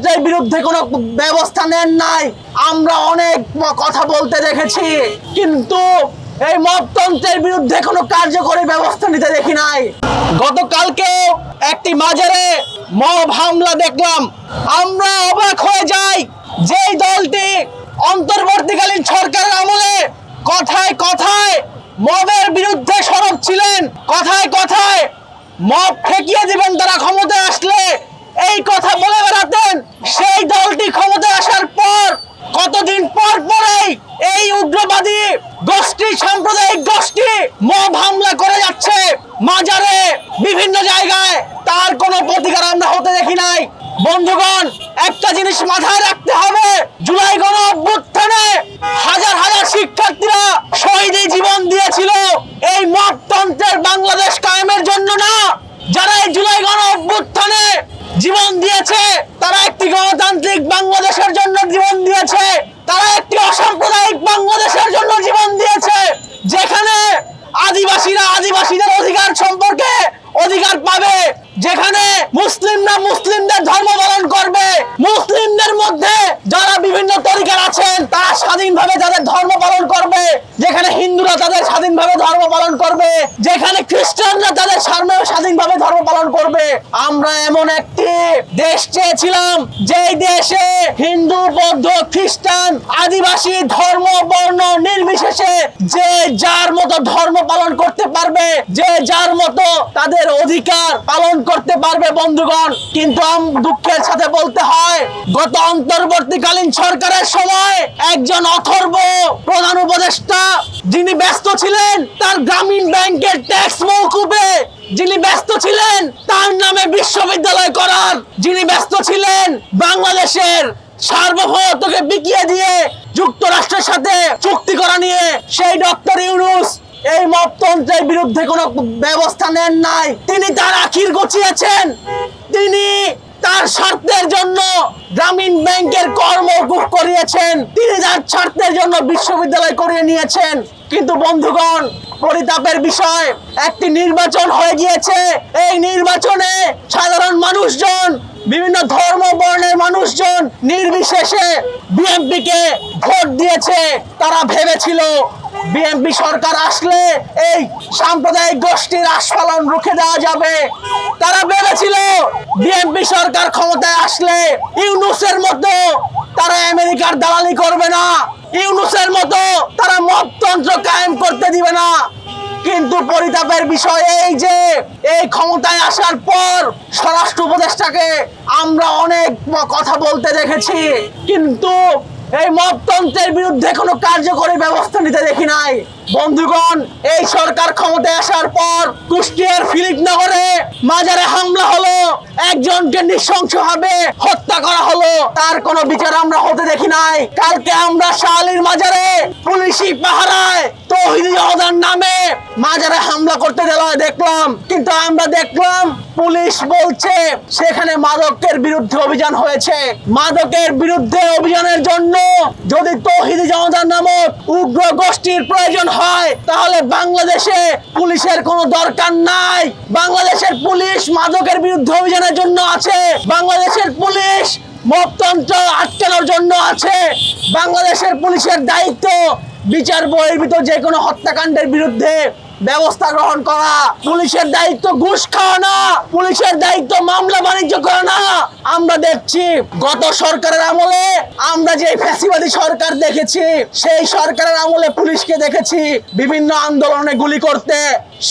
মপতন্ত্রের বিরুদ্ধে কোনো ব্যবস্থা নেন নাই। আমরা অনেক কথা বলতে দেখেছি, কিন্তু এই মপতন্ত্রের বিরুদ্ধে কোনো কার্যকরী ব্যবস্থা নিতে দেখি নাই। গতকালকে একটি মাজারে মব হামলা দেখলাম। আমরা অবাক হয়ে যাই, যেই দলটি অন্তর্বর্তীকালীন সরকারের আমলে কথায় কথায় মবের বিরুদ্ধে সরব ছিলেন, কথায় কথায় মব ঠেকিয়ে দিবেন তারা ক্ষমতায় আসলে, এই কথা বলে বেড়াতেন, সেই দলটি ক্ষমতায় আসার পর কতদিন পর পরেই এই উগ্রবাদী গোষ্ঠী, সাম্প্রদায়িক গোষ্ঠী মব হামলা করে যাচ্ছে মাজারে, বিভিন্ন জায়গায়। তার কোনো প্রতিকার আমরা হতে দেখি নাই। বন্ধুগণ, একটা জিনিস মাথায় রাখতে হবে, জুলাই গণ অভ্যুত্থানে হাজার হাজার শিক্ষার্থীরা শহীদী জীবন দিয়েছিল এই মপতন্ত্রের বাংলাদেশ কায়েমের জন্য না। যারা এই জুলাই গণ অভ্যুত্থানে জীবন দিয়েছে তারা একটি গণতান্ত্রিক বাংলাদেশের জন্য জীবন দিয়েছে, তারা একটি অসাম্প্রদায়িক বাংলাদেশের জন্য জীবন দিয়েছে, যেখানে আদিবাসীরা আদিবাসীদের অধিকার সম্পর্কে অধিকার পাবে, যেখানে মুসলিমরা মুসলিমদের ধর্ম পালন করবে, মুসলিমদের মধ্যে যারা বিভিন্ন তরিকার আছেন তারা স্বাধীনভাবে তাদের ধর্ম পালন করবে, যেখানে হিন্দুরা তাদের স্বাধীনভাবে ধর্ম পালন করবে, যেখানে খ্রিস্টানরা তাদের স্বাধীনভাবে ধর্ম পালন করবে। আমরা এমন একটি দেশ চেয়েছিলাম যেই দেশে হিন্দু, বৌদ্ধ, খ্রিস্টান, আদিবাসী, ধর্ম বর্ণ নির্বিশেষে যে যার মতো ধর্ম পালন করতে পারবে, যে যার মতো তাদের অধিকার পালন করতে পারবে। বন্ধুগণ, কিন্তু দুঃখের সাথে বলতে হয়, গত অন্তর্বর্তীকালীন সরকারের সময় একজন অথর্ব প্রধান উপদেষ্টা, যিনি ব্যস্ত ছিলেন তার গ্রামীণ ব্যাংকের ট্যাক্স মওকুফে, যিনি ব্যস্ত ছিলেন তার নামে বিশ্ববিদ্যালয় করার, যিনি ব্যস্ত ছিলেন বাংলাদেশের সার্বভৌমত্বকে বিকিয়ে দিয়ে যুক্তরাষ্ট্রের সাথে চুক্তি করা নিয়ে, সেই ডক্টর ইউনূস এই মপতন্ত্রের বিরুদ্ধে কোনো ব্যবস্থা নেন নাই। তিনি তার আখির গছিয়েছেন, তিনি তার স্বার্থের জন্য গ্রামীণ ব্যাংকের কর মওকুফ করিয়েছেন, তিনি তার স্বার্থের জন্য বিশ্ববিদ্যালয় করিয়ে নিয়েছেন। কিন্তু বন্ধুগণ, পরিতাপের বিষয়, একটি নির্বাচন হয়ে গিয়েছে। এই নির্বাচনে সাধারণ মানুষজন, বিভিন্ন ধর্ম বর্ণের মানুষজন নির্বিশেষে বিএনপিকে ভোট দিয়েছে। তারা ভেবেছিল বিএনপি সরকার আসলে এই সাম্প্রদায়িক গোষ্ঠীর আস্ফালন রুখে দেওয়া যাবে। তারা ভেবেছিল বিএনপি সরকার ক্ষমতায় আসলে ইউনূসের মতো তারা আমেরিকার দালালি করবে না, ইউনূসের মতো তারা মপতন্ত্র কায়েম করতে দিবে না। কিন্তু পরিতাপের বিষয় এই যে এই ক্ষমতায় আসার পর স্বরাষ্ট্র উপদেষ্টাকে আমরা অনেক কথা বলতে দেখেছি, কিন্তু এই মপতন্ত্রের বিরুদ্ধে কোনো কার্যকরী ব্যবস্থা নিতে দেখি নাই। বন্ধুগণ, এই সরকার ক্ষমতায় আসার পর কুষ্টিয়ার ফিলিপনগরে মাজারে হামলা হলো, একজনকে নৃশংসভাবে হত্যা করা হলো, তার কোনো বিচার আমরা হতে দেখি নাই। কালকে আমরা শাহআলীর মাজারে পুলিশি পাহারায় তৌহিদি জনতার নামে মাজারে হামলা করতে দেখলাম, কিন্তু আমরা দেখলাম পুলিশ বলছে সেখানে মাদকের বিরুদ্ধে অভিযান হয়েছে। মাদকের বিরুদ্ধে অভিযানের জন্য যদি তৌহিদি জনতার নামক উগ্র গোষ্ঠীর প্রয়োজন হয়, তাহলে বাংলাদেশে পুলিশের কোনো দরকার নাই। বাংলাদেশের পুলিশ মাদকের বিরুদ্ধে অভিযানের জন্য আছে, বাংলাদেশের পুলিশ মপতন্ত্র আটকানোর জন্য আছে। বাংলাদেশের পুলিশের দায়িত্ব বিচার বহির্ভূত যে কোনো হত্যাকাণ্ডের বিরুদ্ধে ব্যবস্থা গ্রহণ করা। পুলিশের দায়িত্ব ঘুষ খাওয়া না, পুলিশের দায়িত্ব মামলা বাণিজ্য করা না। আমরা দেখছি গত সরকারের আমলে আমরা যে ফ্যাসিবাদী সরকার দেখেছি, সেই সরকারের আমলে পুলিশকে দেখেছি বিভিন্ন আন্দোলনে গুলি করতে।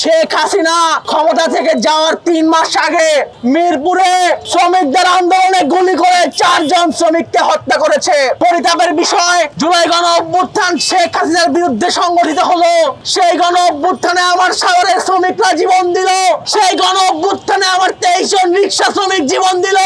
শেখ হাসিনা ক্ষমতা থেকে যাওয়ার 3 মাস আগে মিরপুরে শ্রমিকদের আন্দোলনে গুলি করে 4 জন শ্রমিককে হত্যা করেছে। পরিতাপের বিষয়, জুলাই গণ অভ্যুত্থান শেখ হাসিনার বিরুদ্ধে সংগঠিত হলো। সেই গণ অভ্যুত্থানে আমার সাগরের শ্রমিকরা জীবন দিল, সেই গণ অভ্যুত্থানে আমার 23 জন রিক্সা শ্রমিক জীবন দিল,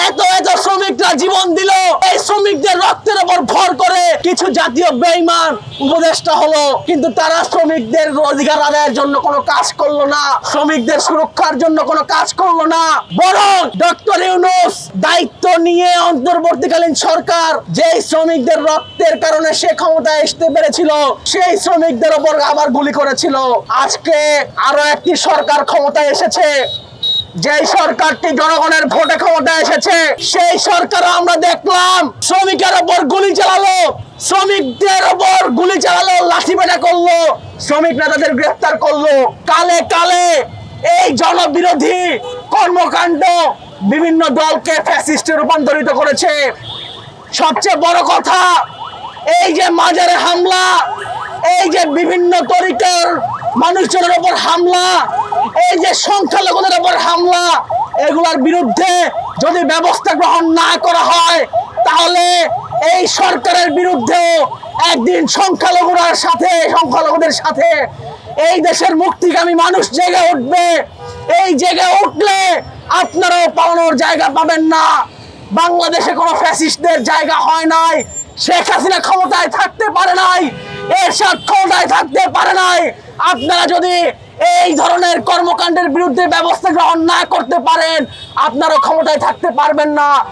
এত শ্রমিকরা জীবন দিল। এই শ্রমিকদের রক্তের উপর ভর করে কিছু জাতীয় বেঈমান উপদেষ্টা হলো, কিন্তু তারা শ্রমিকদের অধিকার আদায়ের জন্য কোনো কাজ করলো না, শ্রমিকদের সুরক্ষার জন্য কোনো কাজ করলো না। বরং ডক্টর ইউনূস দায়িত্ব নিয়ে অন্তর্বর্তীকালীন সরকার যেই শ্রমিকদের রক্তের কারণে সে ক্ষমতায় আসতে পেরেছিল, সেই শ্রমিকদের উপর আবার গুলি করেছিল। আজকে আরো একটি সরকার ক্ষমতায় এসেছে, যেই সরকারটি জনগণের ভোটে ক্ষমতায় এসেছে সেই সরকার আমরা দেখলাম শ্রমিকের ওপর গুলি চালালো, শ্রমিকদের ওপর গুলি চালালো, লাঠিপেটা করলো, শ্রমিক নেতাদের গ্রেফতার করলো। কালে কালে এই জনবিরোধী কর্মকাণ্ড বিভিন্ন দলকে ফ্যাসিস্টে রূপান্তরিত করেছে। সবচেয়ে বড় কথা, এই যে মাজারে হামলা, এই যে বিভিন্ন তরিকার মানুষজনের উপর হামলা, এই যে সংখ্যালঘুদের উপর হামলা, এগুলোর বিরুদ্ধে যদি ব্যবস্থা গ্রহণ না করা হয় তাহলে এই সরকারের বিরুদ্ধেও একদিন সংখ্যালঘুদের সাথে এই দেশের মুক্তিগামী মানুষ জেগে উঠবে। এই জেগে উঠলে আপনারাও পালানোর জায়গা পাবেন না। বাংলাদেশে কোনো ফ্যাসিস্টদের জায়গা হয় নাই, শেখ হাসিনা ক্ষমতায় থাকতে পারে নাই, এরশাদ ক্ষমতায় থাকতে পারে নাই। আপনারা যদি এই ধরনের কর্মকাণ্ডের বিরুদ্ধে ব্যবস্থা গ্রহণ না করতে পারেন আপনারাও ক্ষমতায় থাকতে পারবেন না।